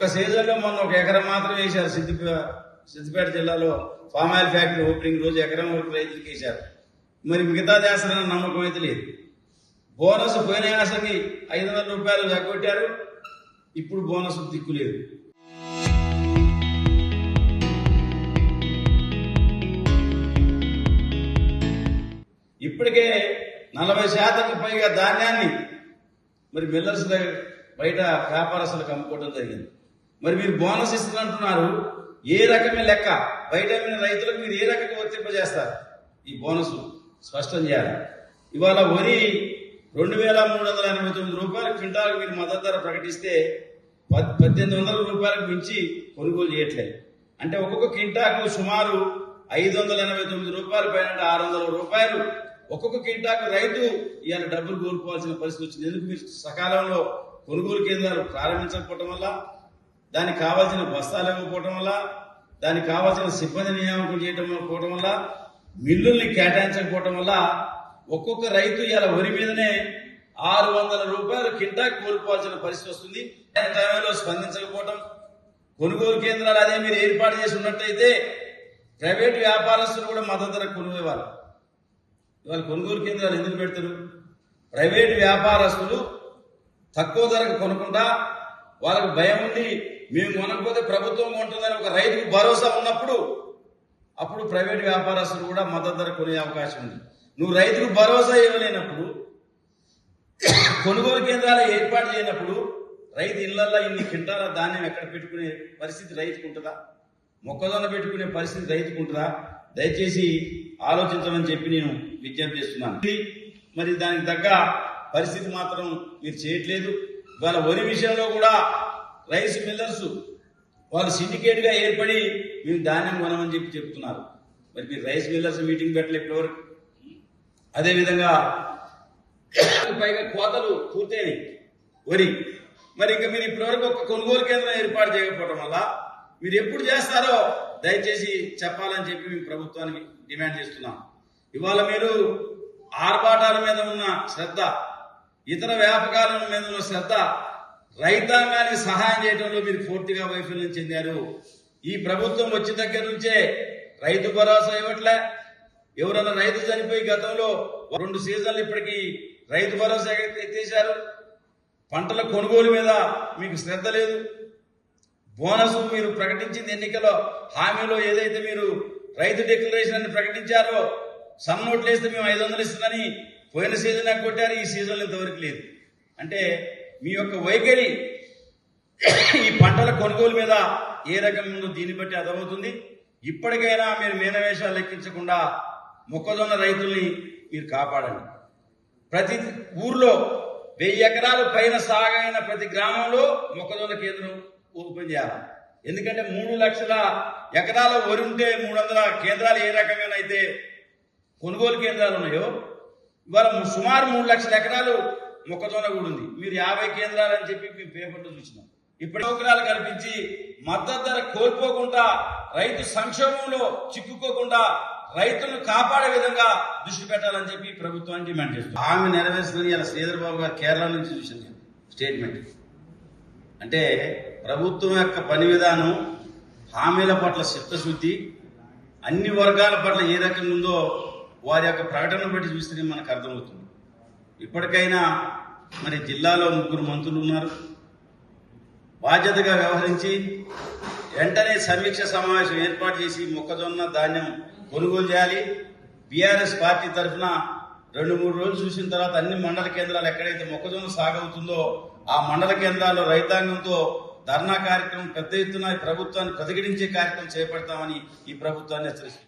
ఒక సీజన్లో మొన్న ఒక ఎకరం మాత్రం వేశారు. సిద్దిపేట జిల్లాలో ఫామ్ ఆయిల్ ఫ్యాక్టరీ ఓపెనింగ్ రోజు ఎకరం వరకు రైతులకు వేశారు. మరి మిగతా చేస్తారన్న నమ్మకం అయితే లేదు. బోనస్ పోయిన యాసంగి 500 రూపాయలు తగ్గొట్టారు. ఇప్పుడు బోనస్ దిక్కులేదు. ఇప్పటికే 40% పైగా ధాన్యాన్ని మరి మిల్లర్స్ దగ్గర బయట వ్యాపారస్తులకు అమ్ముకోవడం జరిగింది. మరి మీరు బోనస్ ఇస్తున్నట్టున్నారు. ఏ రకమే లెక్క బయట రైతులకు మీరు ఏ రకంగా వర్తింపజేస్తారు? ఈ బోనస్ స్పష్టం చేయాలి. ఇవాళ వరి 2389 రూపాయల క్వింటాల్ మీరు మద్దతు ధర ప్రకటిస్తే 1800 రూపాయలకు మించి కొనుగోలు చేయట్లేదు. అంటే ఒక్కొక్క క్వింటాకు సుమారు 589 రూపాయలు పైన 600 రూపాయలు ఒక్కొక్క క్వింటాకు రైతు ఇవాళ డబ్బులు కోల్పోవాల్సిన పరిస్థితి వచ్చింది. ఎందుకు? మీరు సకాలంలో కొనుగోలు కేంద్రాలు ప్రారంభించకపోవటం వల్ల, దానికి కావాల్సిన బస్తాలు ఇవ్వకపోవటం వల్ల, దానికి కావాల్సిన సిబ్బంది నియామకం చేయకపోవటం వల్ల, మిల్లుల్ని కేటాయించకపోవటం వల్ల ఒక్కొక్క రైతు ఇవాళ వరి మీదనే 600 రూపాయలు కింటాకు కోల్పోవాల్సిన పరిస్థితి వస్తుంది. టైంలో స్పందించకపోవటం, కొనుగోలు కేంద్రాలు అదే మీరు ఏర్పాటు చేసి ఉన్నట్టయితే ప్రైవేటు వ్యాపారస్తులు కూడా మద్దతు ధర కొనుగోలు. ఇవాళ కొనుగోలు కేంద్రాలు ఎందుకు పెడతారు? ప్రైవేటు వ్యాపారస్తులు తక్కువ ధరకు కొనుక్కుంటా వాళ్ళకు భయం ఉండి మేము కొనకపోతే ప్రభుత్వం కొంటుందని ఒక రైతుకు భరోసా ఉన్నప్పుడు అప్పుడు ప్రైవేటు వ్యాపారస్తులు కూడా మద్దతు ధర కొనే అవకాశం ఉంది. నువ్వు రైతుకు భరోసా ఇవ్వలేనప్పుడు, కొనుగోలు కేంద్రాలు ఏర్పాటు చేయనప్పుడు రైతు ఇళ్లల్లో ఇన్ని క్వింటాల ధాన్యం ఎక్కడ పెట్టుకునే పరిస్థితి రైతుకు ఉంటుందా? మొక్కజొన్న పెట్టుకునే పరిస్థితి రైతుకు ఉంటుందా? దయచేసి ఆలోచించమని చెప్పి నేను విజ్ఞప్తి చేస్తున్నాను. మరి దానికి తగ్గ పరిస్థితి మాత్రం మీరు చేయట్లేదు. ఇవాళ వరి విషయంలో కూడా రైస్ మిల్లర్స్ వాళ్ళు సిండికేట్ గా ఏర్పడి మేము ధాన్యం కొనమని చెప్పి చెప్తున్నారు. మరి మీరు రైస్ మిల్లర్స్ మీటింగ్ పెట్టలే ఇప్పటివరకు. అదేవిధంగా పైగా కోతలు పూర్తయినాయి వరి. మరి ఇంకా మీరు ఇప్పటివరకు ఒక కొనుగోలు కేంద్రం ఏర్పాటు చేయకపోవడం వల్ల మీరు ఎప్పుడు చేస్తారో దయచేసి చెప్పాలని చెప్పి మేము ప్రభుత్వానికి డిమాండ్ చేస్తున్నాం. ఇవాళ మీరు ఆర్భాటాల మీద ఉన్న శ్రద్ధ, ఇతర వ్యాపకాల మీద ఉన్న శ్రద్ధ, రైతాంగానికి సహాయం చేయడంలో మీరు పూర్తిగా వైఫల్యం చెందారు. ఈ ప్రభుత్వం వచ్చిన దగ్గర నుంచే రైతు భరోసా ఇవ్వట్లే. ఎవరన్నా రైతు చనిపోయి గతంలో 2 సీజన్లు ఇప్పటికీ రైతు భరోసా ఎత్తేశారు. పంటల కొనుగోలు మీద మీకు శ్రద్ధ లేదు. బోనస్ మీరు ప్రకటించింది ఎన్నికల్లో హామీలో ఏదైతే మీరు రైతు డిక్లరేషన్ అని ప్రకటించారో, సన్నోట్లు వేస్తే మేము 500 ఇస్తుందని పోయిన సీజన్ కొట్టారు. ఈ సీజన్లో ఇంతవరకు లేదు. అంటే మీ యొక్క వైఖరి ఈ పంటల కొనుగోలు మీద ఏ రకంగా ఉందో దీన్ని బట్టి అర్థమవుతుంది. ఇప్పటికైనా మీరు మీనవేషాలు లెక్కించకుండా మొక్కజొన్న రైతుల్ని మీరు కాపాడండి. ప్రతి ఊర్లో 1000 ఎకరాలు పైన సాగైన ప్రతి గ్రామంలో మొక్కజొన్న కేంద్రం ఓపెన్ చేయాలి. ఎందుకంటే 3 లక్షల ఎకరాల వరి ఉంటే 300 కేంద్రాలు ఏ రకంగానైతే కొనుగోలు కేంద్రాలు ఉన్నాయో, ఇవాళ సుమారు 3 లక్షల ఎకరాలు మొక్కజొన్న కూడా ఉంది. మీరు 50 కేంద్రాలు అని చెప్పి మేము పేపర్లో చూసినాం. ఇప్పుడు సౌకర్యాలు కల్పించి మద్దతు ధర కోల్పోకుండా, రైతు సంక్షోభంలో చిక్కుకోకుండా రైతులను కాపాడే విధంగా దృష్టి పెట్టాలని చెప్పి ప్రభుత్వాన్ని డిమాండ్ చేస్తున్నాం. హామీ నెరవేర్చుకుని ఇలా శ్రీధర్ బాబు గారు కేరళ నుంచి చూసింది స్టేట్మెంట్. అంటే ప్రభుత్వం యొక్క పని విధానం, హామీల పట్ల చిత్తశుద్ధి, అన్ని వర్గాల పట్ల ఏ రకంగా ఉందో వారి యొక్క ప్రకటన బట్టి చూస్తే మనకు అర్థమవుతుంది. ఇప్పటికైనా మరి జిల్లాలో 3 మంత్రులు ఉన్నారు. బాధ్యతగా వ్యవహరించి వెంటనే సమీక్ష సమావేశం ఏర్పాటు చేసి మొక్కజొన్న ధాన్యం కొనుగోలు చేయాలి. బీఆర్ఎస్ పార్టీ తరఫున 2-3 రోజులు చూసిన తర్వాత అన్ని మండల కేంద్రాలు ఎక్కడైతే మొక్కజొన్న సాగవుతుందో ఆ మండల కేంద్రాల్లో రైతాంగంతో ధర్నా కార్యక్రమం పెద్ద ఎత్తున ప్రభుత్వాన్ని ప్రతిఘటించే కార్యక్రమం చేపడతామని ఈ ప్రభుత్వాన్ని హెచ్చరిస్తుంది.